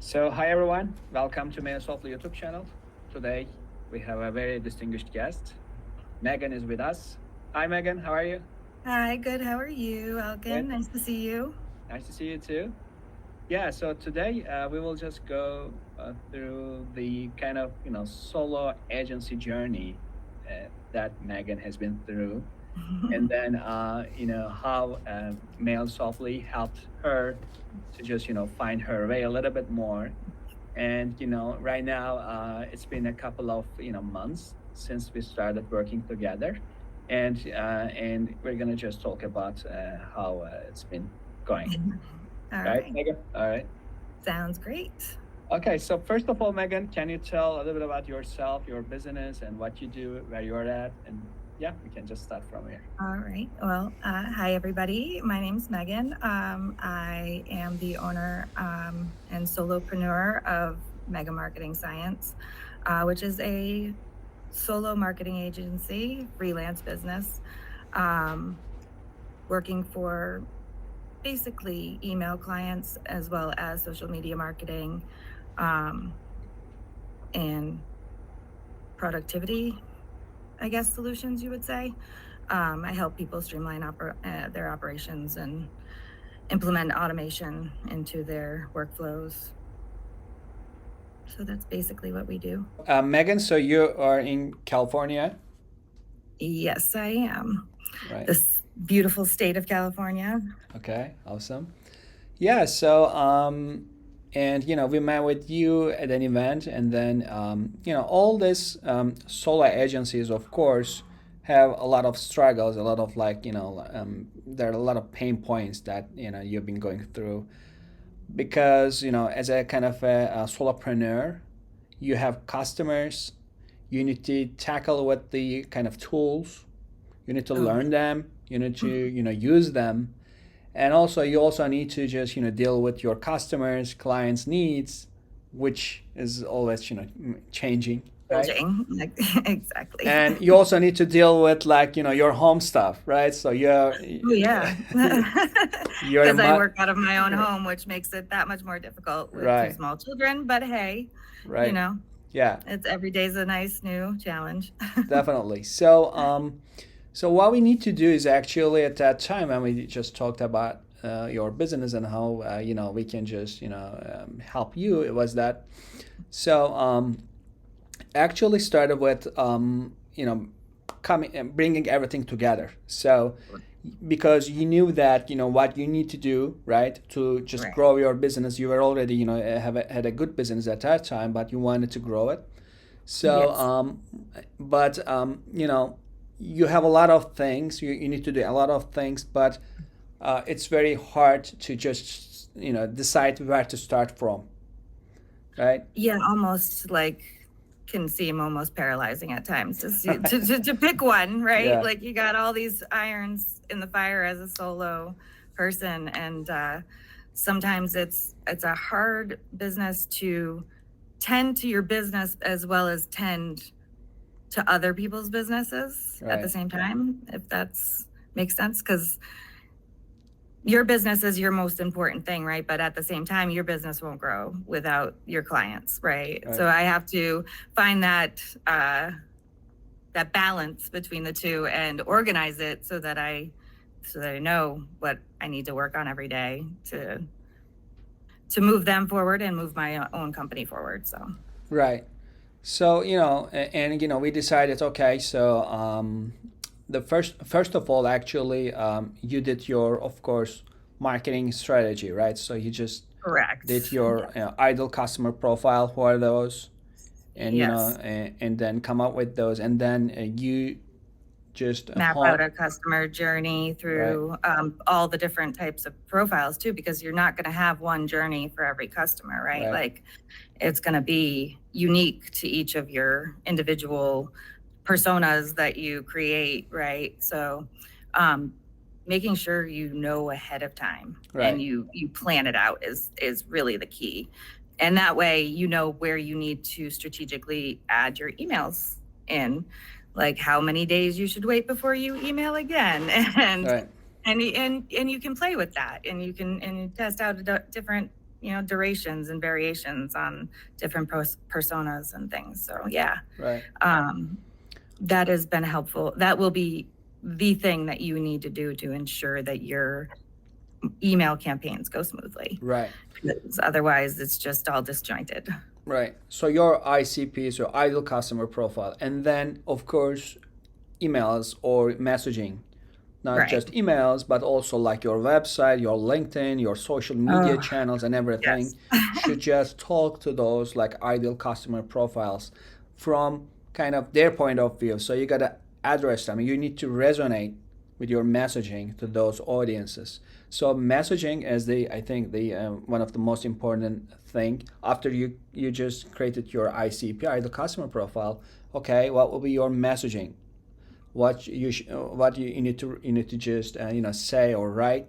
So, hi everyone, welcome to Mailsoftly YouTube channel. Today we have a very distinguished guest. Meghan is with us. Hi Meghan, how are you? Hi, good. How are you, Good. Alkan? Nice to see you. Nice to see you too. Yeah, so today we will just go through the kind of solo agency journey that Meghan has been through, and then how Mailsoftly helped her to just find her way a little bit more. And right now it's been a couple of months since we started working together, and we're gonna just talk about how it's been going. All Right, right. Megan? All right. Sounds great. Okay, so first of all, Megan, can you tell a little bit about yourself, your business, and what you do, where you're at, and yeah, we can just start from here. All right. Well, hi, everybody. My name's Megan. I am the owner and solopreneur of Mega Marketing Science, which is a solo marketing agency, freelance business, working for basically email clients as well as social media marketing and productivity, I guess, solutions, you would say. I help people streamline their operations and implement automation into their workflows. So that's basically what we do. Megan, so you are in California, Yes, I am. right? This beautiful state of California. Okay, awesome. Yeah, so and we met with you at an event, and then all these solo agencies, of course, have a lot of struggles, a lot of there are a lot of pain points that you've been going through because as a kind of a solopreneur, you have customers, you need to tackle with the kind of tools, you need to Oh, learn them, you need to use them, and also you also need to just deal with your customers clients needs, which is always changing, right? changing. Exactly. And you also need to deal with your home stuff, right? So Oh, yeah. you're a Because I work out of my own right, home, which makes it that much more difficult with two right, small children. But hey, you right. know, Yeah, it's every day's a nice new challenge. definitely. So what we need to do is actually at that time when we just talked about your business and how we can just help you, it was that. So actually started with coming and bringing everything together. So because you knew that what you need to do, right, to just Right. grow your business. You were already had a good business at that time, but you wanted to grow it. So Yes. but you have a lot of things, you need to do a lot of things, but it's very hard to just decide where to start from, right? Yeah, almost like can seem almost paralyzing at times to pick one, right? Yeah, Like you got all these irons in the fire as a solo person, and sometimes it's a hard business to tend to your business as well as tend to other people's businesses at the right, same time, if that's makes sense, because your business is your most important thing, right? But at the same time, your business won't grow without your clients, right? right. So I have to find that balance between the two and organize it so that I know what I need to work on every day to move them forward and move my own company forward. So Right. So and we decided, okay, so the first of all, actually, you did your, of course, marketing strategy, right? So you just correct. did your ideal customer profile. Who are those? And Yes. and then come up with those, and then you just Map out hone, a customer journey right, through all the different types of profiles too, because you're not going to have one journey for every customer, right? right, Like it's going to be unique to each of your individual personas that you create, right? So making sure you know ahead of time and right, you plan it out is really the key. And that way you know where you need to strategically add your emails in, like how many days you should wait before you email again. and right, and you can play with that, and you can test out different durations and variations on different personas and things. So yeah, Right. that has been helpful. That will be the thing that you need to do to ensure that your email campaigns go smoothly. Right. Because otherwise, it's just all disjointed. Right. So your ICP is your ideal customer profile, and then of course emails or messaging, not Right. just emails, but also like your website, your LinkedIn, your social media Oh, channels, and everything yes. should just talk to those like ideal customer profiles from kind of their point of view. So you gotta address them. You need to resonate with your messaging to those audiences. So messaging is the I think the one of the most important thing after you just created your ICP, ideal customer profile. Okay, what will be your messaging? What you need to just say or write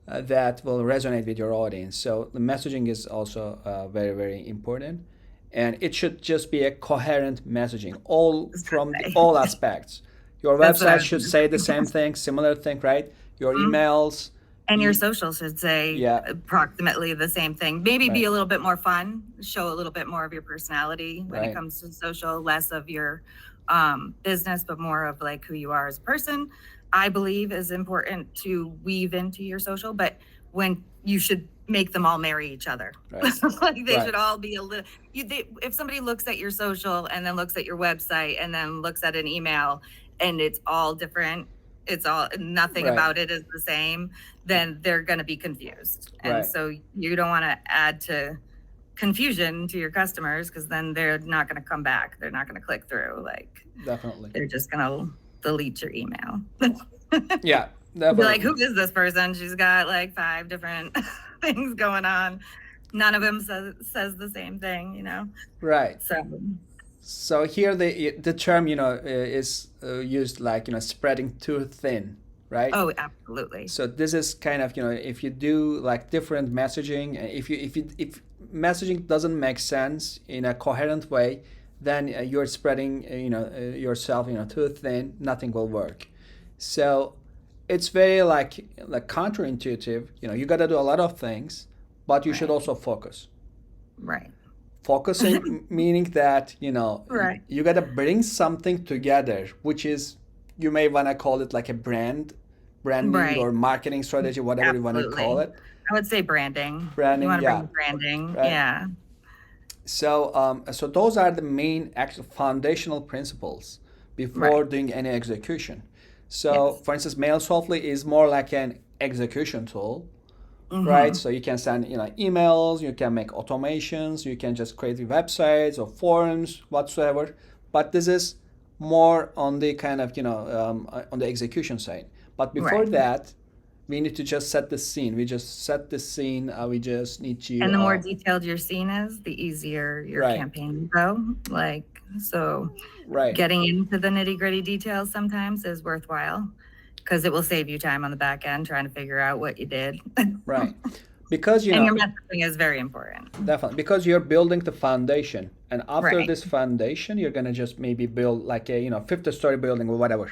that will resonate with your audience. So the messaging is also very very important, and it should just be a coherent messaging all from all aspects. Your That's what I website was should going say the to say. same thing, similar thing, right? Your Mhm. emails. And your social should say Yeah. approximately the same thing. Maybe be Right. a little bit more fun, show a little bit more of your personality when it Right. comes to social, less of your business, but more of like who you are as a person. I believe is important to weave into your social, but when you should make them all marry each other. Right. Like they Right. should all be a little. If somebody looks at your social and then looks at your website and then looks at an email and it's all different, it's all nothing Right. about it is the same, then they're going to be confused. And Right. so you don't want to add to confusion to your customers because then they're not going to come back. They're not going to click through. Like Definitely. they're just going to delete your email. Yeah. Be Definitely. like, who is this person? She's got like 5 different things going on. None of them says the same thing. Right. So So here the term is used like spreading too thin, right? oh, absolutely. So this is kind of if you do like different messaging, if messaging doesn't make sense in a coherent way, then you're spreading yourself too thin. Nothing will work. So it's very like counterintuitive. You got to do a lot of things, but you should Right. also focus. Right. Focusing meaning that Right. you got to bring something together, which is you may want to call it like a branding Right. or marketing strategy, whatever you want to call Absolutely. it. I would say branding. You Branding, want to yeah, bring branding. right. Yeah. So those are the main actual foundational principles before Right. doing any execution. So Yes. for instance, Mailsoftly is more like an execution tool, right? Mm-hmm. So you can send emails, you can make automations, you can just create websites or forums whatsoever. But this is more on the kind of on the execution side. But before Right. that, we need to just set the scene. We just set the scene. We just need to And the more detailed your scene is, the easier your right. campaign will go. Like, so Right. getting into the nitty gritty details sometimes is worthwhile because it will save you time on the back end trying to figure out what you did. Right. Because And your messaging is very important. definitely because you're building the foundation, and after Right. this foundation, you're gonna just maybe build like a 50-story building or whatever.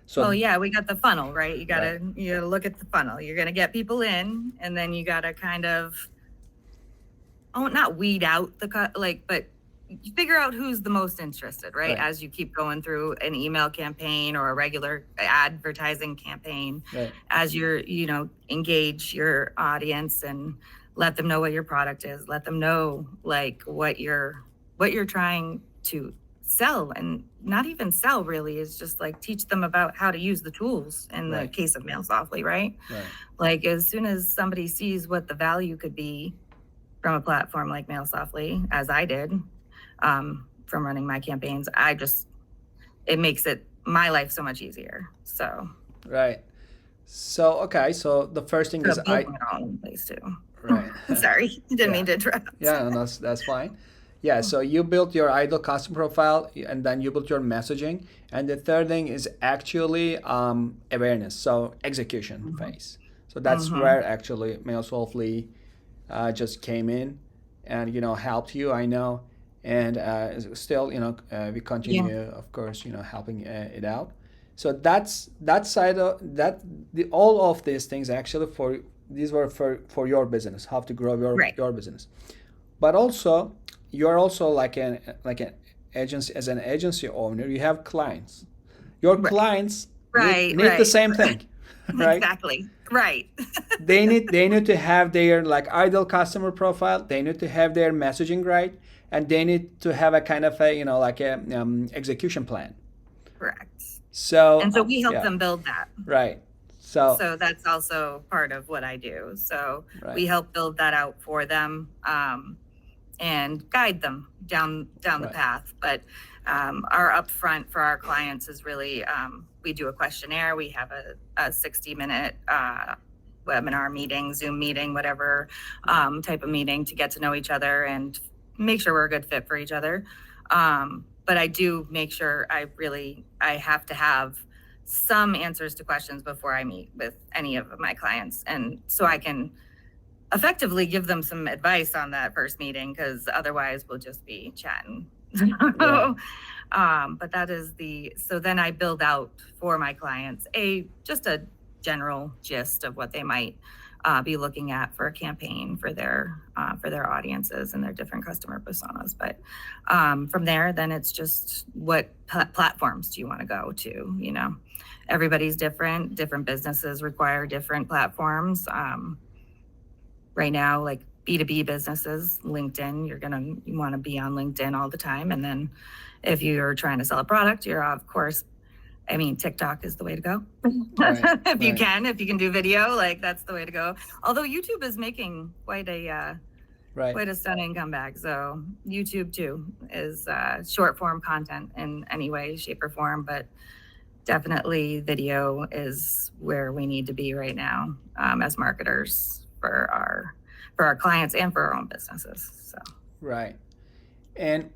So Well, yeah, we got the funnel, right? You Right. gotta look at the funnel. You're gonna get people in, and then you gotta kind of not weed out but you figure out who's the most interested, right? Right. As you keep going through an email campaign or a regular advertising campaign, Right. as you're engage your audience and let them know what your product is, let them know like what you're trying to sell, and not even sell really, is just like teach them about how to use the tools in the Right. case of Mailsoftly, right? Right. Like as soon as somebody sees what the value could be from a platform like Mailsoftly, as I did from running my campaigns, it makes my life so much easier. So Right. So okay. So the first thing is building it all in place too. Right. Sorry, didn't Yeah. mean to interrupt. Yeah, no, that's fine. Yeah, so you built your ideal customer profile, and then you built your messaging, and the third thing is actually awareness, so execution phase. So that's Mhm. where actually Mailsoftly just came in and helped you, I know, and still we continue, of course, helping it out. So that's that side of that, all of these things actually these were for your business, how to grow Right. your business. But also, you're also like an agency. As an agency owner, you have clients. Your Right. clients Right. need the Right. same thing, right? Exactly. Right. They need to have their like ideal customer profile. They need to have their messaging right, and they need to have a kind of a like a execution plan. Correct. So And so we help yeah, them build that. right. So So that's also part of what I do. So right. we help build that out for them, and guide them down the Right. path. But our upfront for our clients is really, we do a questionnaire. We have a 60-minute webinar meeting, Zoom meeting, whatever type of meeting, to get to know each other and make sure we're a good fit for each other. But I do make sure I have to have some answers to questions before I meet with any of my clients, and so I can effectively give them some advice on that first meeting, because otherwise we'll just be chatting. Right. But that is so then I build out for my clients just a general gist of what they might be looking at for a campaign for their audiences and their different customer personas. But from there, then it's just what platforms do you want to go to? Everybody's different businesses require different platforms. Right now, like B2B businesses, LinkedIn, you want to be on LinkedIn all the time. And then if you're trying to sell a product, you're of course, TikTok is the way to go. Right. If you can do video, like that's the way to go. Although YouTube is making quite a stunning comeback. So YouTube too is short form content in any way, shape, or form, but definitely video is where we need to be right now as marketers for our clients and for our own businesses. So right. And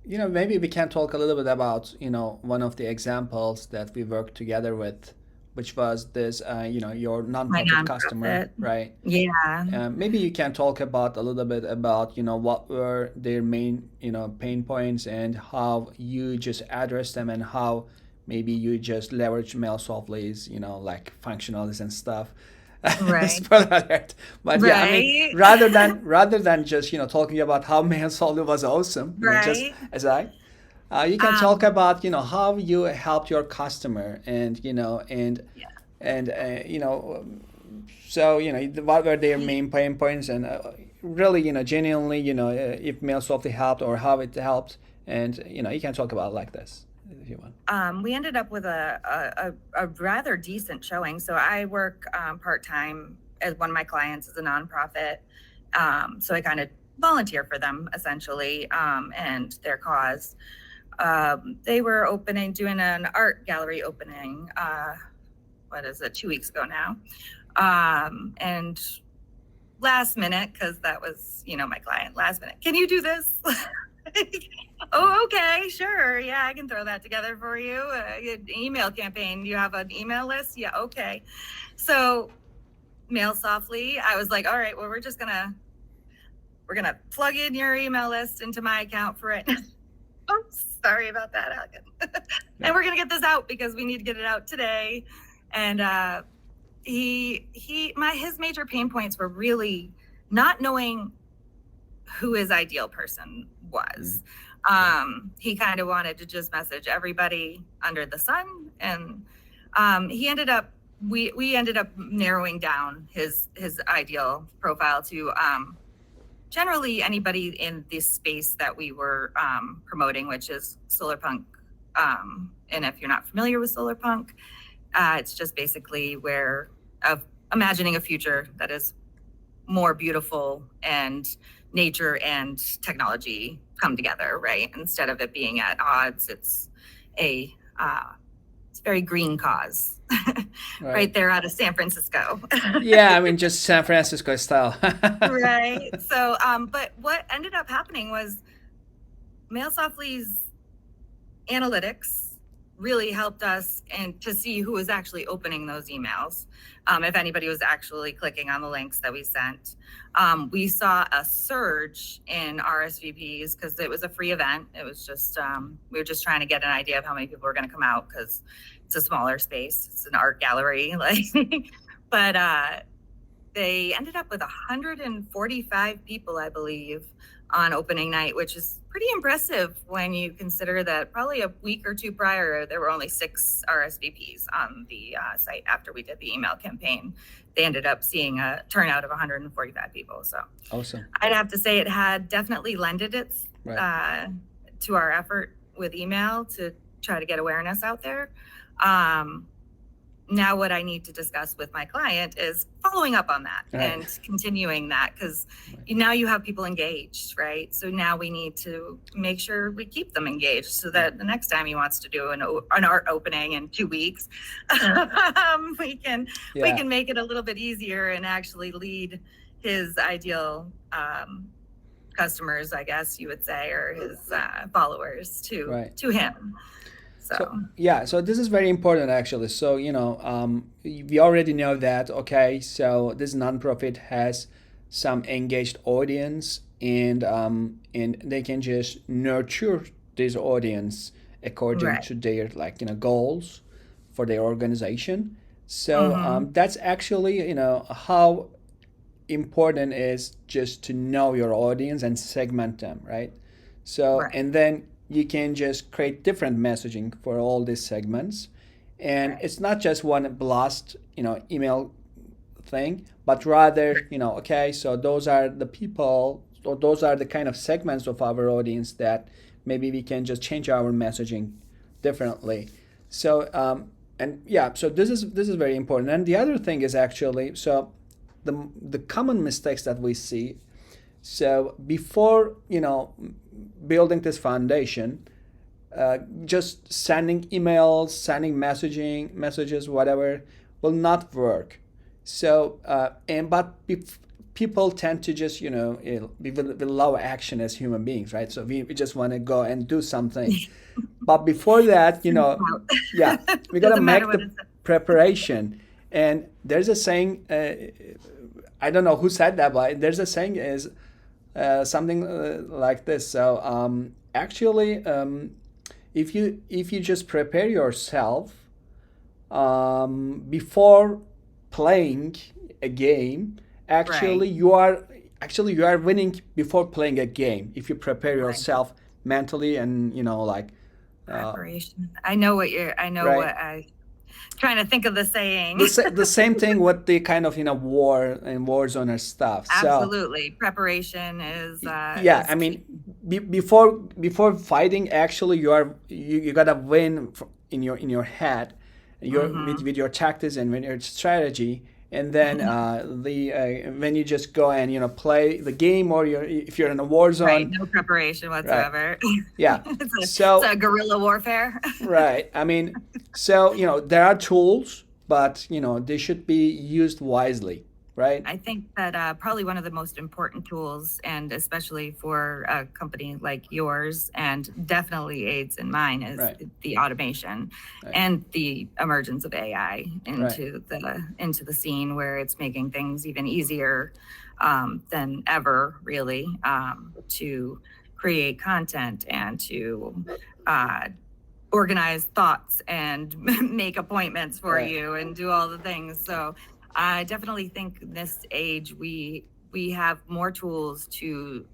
maybe we can talk a little bit about one of the examples that we worked together with, which was this your nonprofit customer, right? Yeah. Maybe you can talk about a little bit about what were their main pain points and how you just address them, and how maybe you just leverage Mailsoftly's like functionalities and stuff. Right. Spoiler alert. But yeah, rather than just talking about how Mailsoftly was awesome, right? Just aside, you can talk about how you helped your customer, and so what were their main pain points, and really genuinely if Mailsoftly helped or how it helped, and you can talk about it like this if you want. We ended up with a rather decent showing. So I work part-time as one of my clients is a nonprofit. So I kind of volunteer for them essentially, and their cause. They were doing an art gallery opening, 2 weeks ago now. And last minute, because that was, my client, last minute, can you do this? Oh, okay, sure. Yeah, I can throw that together for you. Email campaign. You have an email list? Yeah, okay. So Mailsoftly, I was like, all right, well, we're gonna plug in your email list into my account for it. Oh, sorry about that, Alkan. And we're gonna get this out because we need to get it out today. And his major pain points were really not knowing who his ideal person was. He kind of wanted to just message everybody under the sun, and we ended up narrowing down his ideal profile to generally anybody in this space that we were promoting, which is solar punk. And if you're not familiar with solar punk, it's just basically imagining a future that is more beautiful and nature and technology come together, right? Instead of it being at odds, it's a very green cause. Right there out of San Francisco. Yeah, just San Francisco style. Right. So, but what ended up happening was Mailsoftly's analytics really helped us and to see who was actually opening those emails. If anybody was actually clicking on the links that we sent. We saw a surge in RSVPs because it was a free event. It was just, we were just trying to get an idea of how many people were going to come out because it's a smaller space. It's an art gallery, but they ended up with 145 people, I believe, on opening night, which is pretty impressive when you consider that probably a week or two prior, there were only 6 RSVPs on the site after we did the email campaign. They ended up seeing a turnout of 145 people. So Awesome. I'd have to say it had definitely lended its Right. to our effort with email to try to get awareness out there. Now what I need to discuss with my client is following up on that Right. and continuing that, because Right. now you have people engaged, right? So now we need to make sure we keep them engaged so that the next time he wants to do an art opening in 2 weeks, we can make it a little bit easier and actually lead his ideal customers, I guess you would say, or his followers to him. So this is very important actually. So we already know that. Okay, so this nonprofit has some engaged audience, and they can just nurture this audience according to their goals for their organization. So that's actually how important is just to know your audience and segment them, right? So and then you can just create different messaging for all these segments, and it's not just one blast email thing, but rather okay, so those are the people, or those are the kind of segments of our audience that maybe we can just change our messaging differently. So so this is very important. And the other thing is actually, so the common mistakes that we see, so before building this foundation, just sending emails, sending messages, whatever, will not work. So people tend to just we love action as human beings, right? So we just want to go and do something. But before that, we gotta make the preparation. And there's a saying, I don't know who said that, but there's a saying is something like this. So actually, if you just prepare yourself before playing a game, actually you are winning before playing a game. If you prepare yourself mentally and preparation. I know what trying to think of the saying. The same thing with the kind of war and war zone stuff. Absolutely, preparation is. I mean, before fighting, actually, you gotta win in your head, with your tactics and with your strategy, and then when you just go and play the game, or if you're in a war zone, no preparation whatsoever. Yeah, it's a guerrilla warfare. Right. I mean, so there are tools, but they should be used wisely, right? I think that probably one of the most important tools, and especially for a company like yours, and definitely aids in mine, is the automation and the emergence of AI into the scene, where it's making things even easier than ever, really, to create content and to organize thoughts and make appointments for you and do all the things. So I definitely think in this age we have more tools to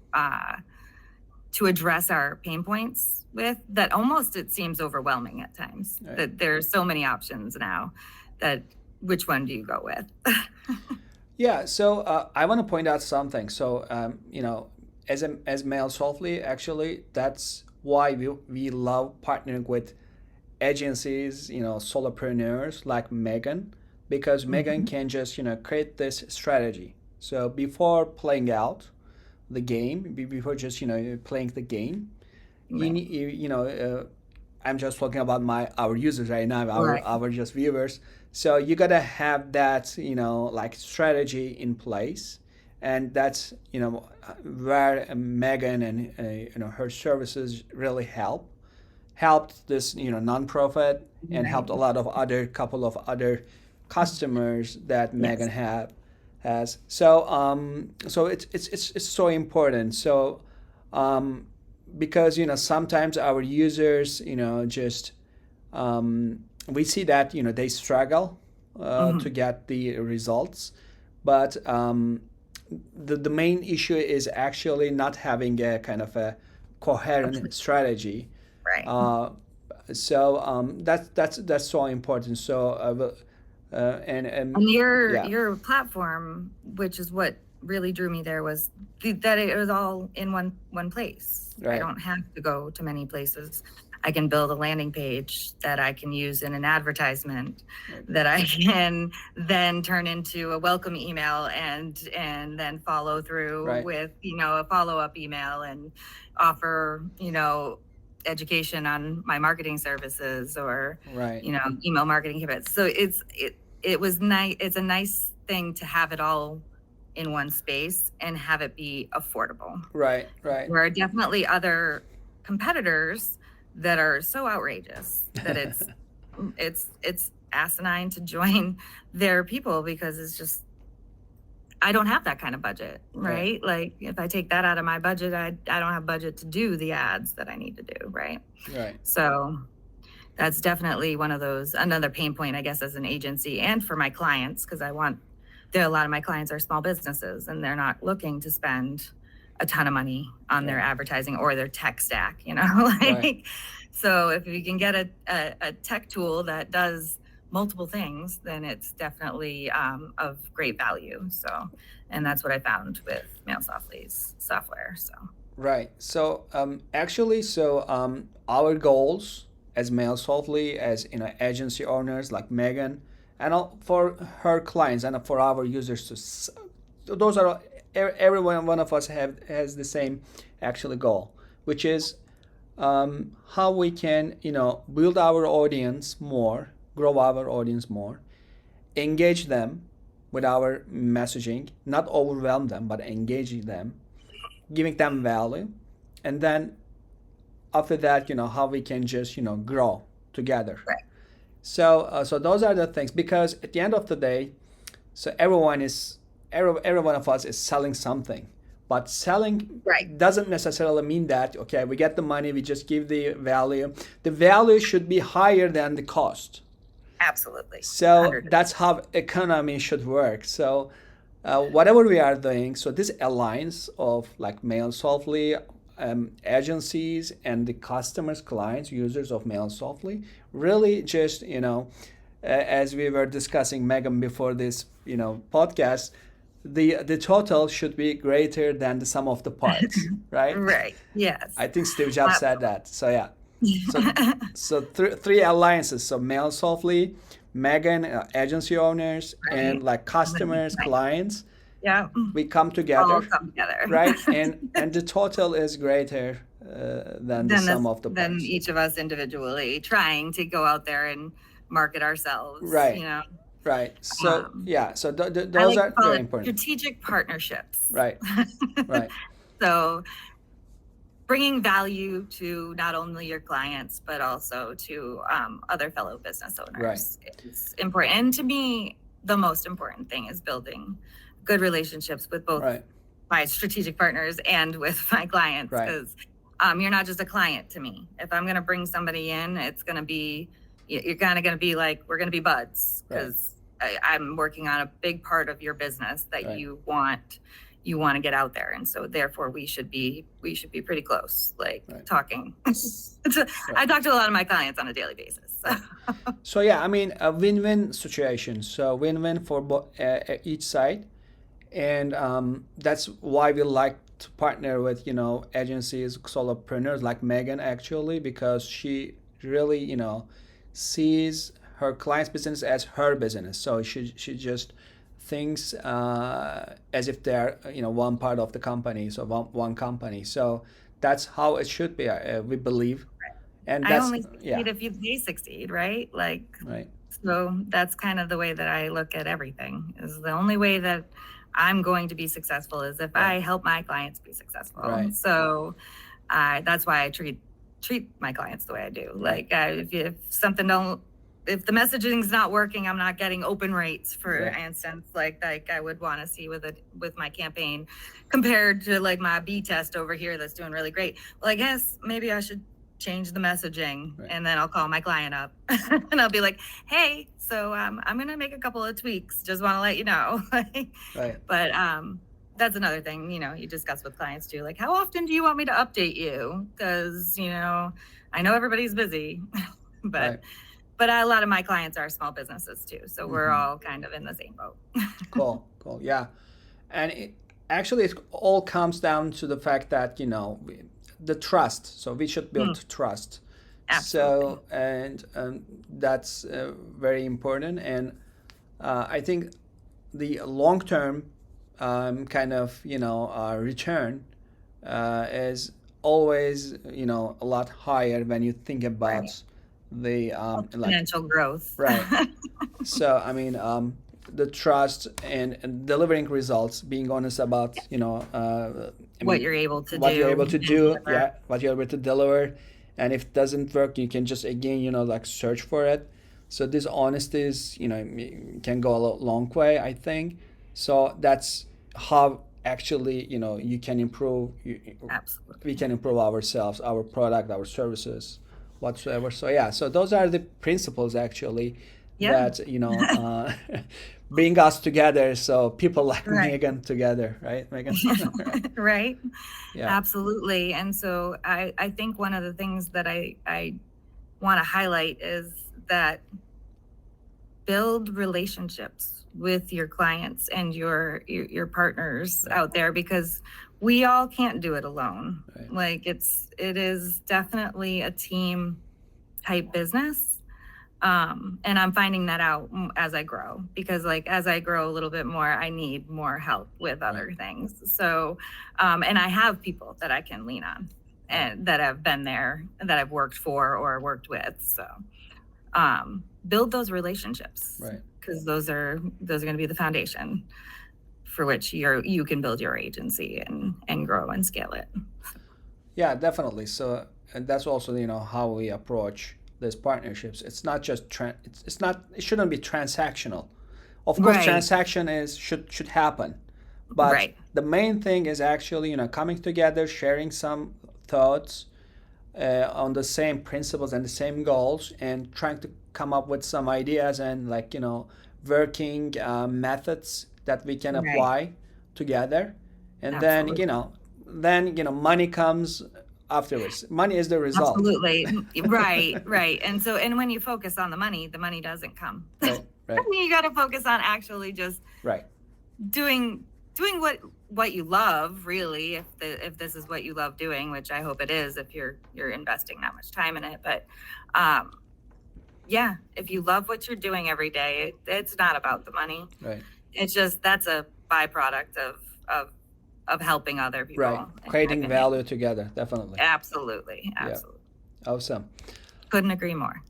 address our pain points with, that almost it seems overwhelming at times. That there's so many options now, that which one do you go with? So I want to point out something. So as Mailsoftly, actually, that's why we love partnering with agencies, solopreneurs like Meghan, because Meghan can just create this strategy. So before playing out the game, before just playing the game, you need I'm just talking about our users right now, our just viewers. So you gotta have that strategy in place, and that's where Meghan and her services really helped this nonprofit, and helped a lot of couple of other customers that Meghan has. So so it's so important. So because sometimes our users just we see that they struggle to get the results, but the main issue is actually not having a kind of a coherent strategy. Right. That's so important. So And yeah, your platform, which is what really drew me there, was that it was all in one place. I right, don't have to go to many places. I can build a landing page that I can use in an advertisement, that I can then turn into a welcome email and then follow through Right. with, a follow-up email and offer, education on my marketing services or right, email marketing habits. So it was nice. It's a nice thing to have it all in one space and have it be affordable. right. There are definitely other competitors that are so outrageous that it's asinine to join their people, because it's just, I don't have that kind of budget, right? Like if I take that out of my budget, I don't have budget to do the ads that I need to do, right? Right. So that's definitely another pain point, I guess, as an agency and for my clients, because a lot of my clients are small businesses and they're not looking to spend a ton of money on their advertising or their tech stack, Right. So if you can get a tech tool that does multiple things, then it's definitely of great value. So, and that's what I found with Mailsoftly's software. So Right. So actually, our goals as Mailsoftly, as agency owners like Megan, and for her clients and for our users those are every one of us has the same actually goal, which is how we can build our audience more, grow our audience more, engage them with our messaging, not overwhelm them, but engaging them, giving them value, and then after that, how we can just grow together. Right. So those are the things, because at the end of the day, so every one of us is selling something, but selling doesn't necessarily mean that okay, we get the money, we just give the value. The value should be higher than the cost. Absolutely. So 100%. that's how economy should work. So whatever we are doing, so this alliance of like Mailsoftly, agencies and the customers, clients, users of Mailsoftly, really just as we were discussing, Megan, before this podcast, the total should be greater than the sum of the parts, right? Right. Yes. I think Steve Jobs said that. So yeah. So three alliances. So Mailsoftly, Megan, agency owners, and like customers, clients. Yeah. We come together. All come together. Right? And the total is greater than the sum of the parts. Than each of us individually trying to go out there and market ourselves. Right. Right. So so those are very important. Strategic partnerships. Right. Right. So bringing value to not only your clients, but also to other fellow business owners is important. And to me, the most important thing is building good relationships with both my strategic partners and with my clients, because you're not just a client to me. If I'm going to bring somebody in, it's going to be, you're kind of going to be like, we're going to be buds, because I'm working on a big part of your business that you want to get out there, and so therefore we should be pretty close, talking. I talk to a lot of my clients on a daily basis. So yeah, I mean, a win-win situation. So win-win for each side, and that's why we like to partner with agencies, solopreneurs like Megan, actually, because she really sees her client's business as her business. So she just thinks as if they're one part of the company, so one company. So that's how it should be, we believe. And that's, I only succeed if they succeed, right? Right. So that's kind of the way that I look at everything. Is the only way that I'm going to be successful is if I help my clients be successful. Right. So that's why I treat my clients the way I do. Like if the messaging's not working, I'm not getting open rates, for instance, like I would want to see with my campaign, compared to like my B test over here that's doing really great. Well, I guess maybe I should change the messaging, Right. and then I'll call my client up and I'll be like, hey, so I'm going to make a couple of tweaks. Just want to let you know. Right. But that's another thing, you discuss with clients too. Like, how often do you want me to update you? Because, I know everybody's busy, but Right. but a lot of my clients are small businesses too. So we're all kind of in the same boat. Cool. Yeah. And it all comes down to the fact that, the trust. So we should build trust. Absolutely. So, and that's very important. And I think the long term kind of, return is always, a lot higher when you think about Right. the Exponential growth. Right. So, I mean, the trust and delivering results, being honest about, What you're able to what do. you're able to do, deliver. what you're able to deliver. And if it doesn't work, you can just, again, search for it. So this honesty is, can go a long way, I think. So that's how actually, you can improve, Absolutely. we can improve ourselves, our product, our services, whatsoever. So yeah, so those are the principles actually Yeah. that bring us together. So people like Right. Meghan together, right, Meghan? Right. Yeah. Absolutely. And so I think one of the things that I want to highlight is that build relationships with your clients and your partners out there, because we all can't do it alone. Right. Like it is definitely a team type business. And I'm finding that out as I grow, because as I grow a little bit more, I need more help with other things. So, and I have people that I can lean on and that have been there, that I've worked for or worked with. So, build those relationships, Right. because those are going to be the foundation for which you can build your agency and grow and scale it. Yeah, definitely. So, and that's also, how we approach these partnerships. It's not just it shouldn't be transactional. Of course, Right. transaction should happen, but Right. the main thing is actually, coming together, sharing some thoughts on the same principles and the same goals, and trying to come up with some ideas and working methods that we can Right. apply together. And Absolutely. then money comes afterwards. Money is the result. Absolutely. Right. And when you focus on the money doesn't come. Right. You got to focus on actually just Right. doing what you love, really, if this is what you love doing, which I hope it is, if you're investing that much time in it. But yeah, if you love what you're doing every day, it's not about the money. Right. It's just, that's a byproduct of helping other people. Right. Creating value together, definitely. Absolutely. Awesome. Couldn't agree more.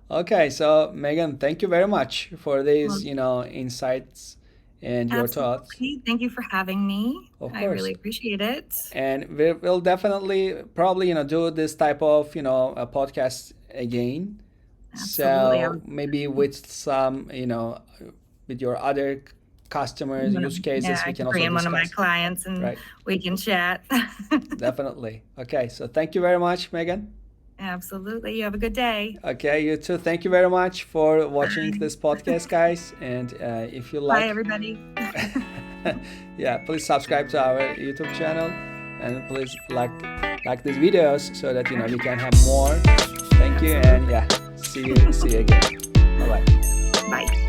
Okay, so Meghan, thank you very much for these, insights and your thoughts. Absolutely. Thank you for having me. Of I course. really appreciate it. And we'll definitely probably, do this type of, a podcast again. Absolutely. So maybe with some, with your other customers, use cases, I we can bring also in one of my discuss. clients and Right. we can chat. Definitely. Okay, so thank you very much, Meghan. Absolutely. You have a good day. Okay, you too. Thank you very much for watching this podcast, guys. And if you like, Bye, everybody. yeah, please subscribe to our YouTube channel, and please like these videos so that we can have more. Thank you, and yeah, see you again. Bye bye. Bye.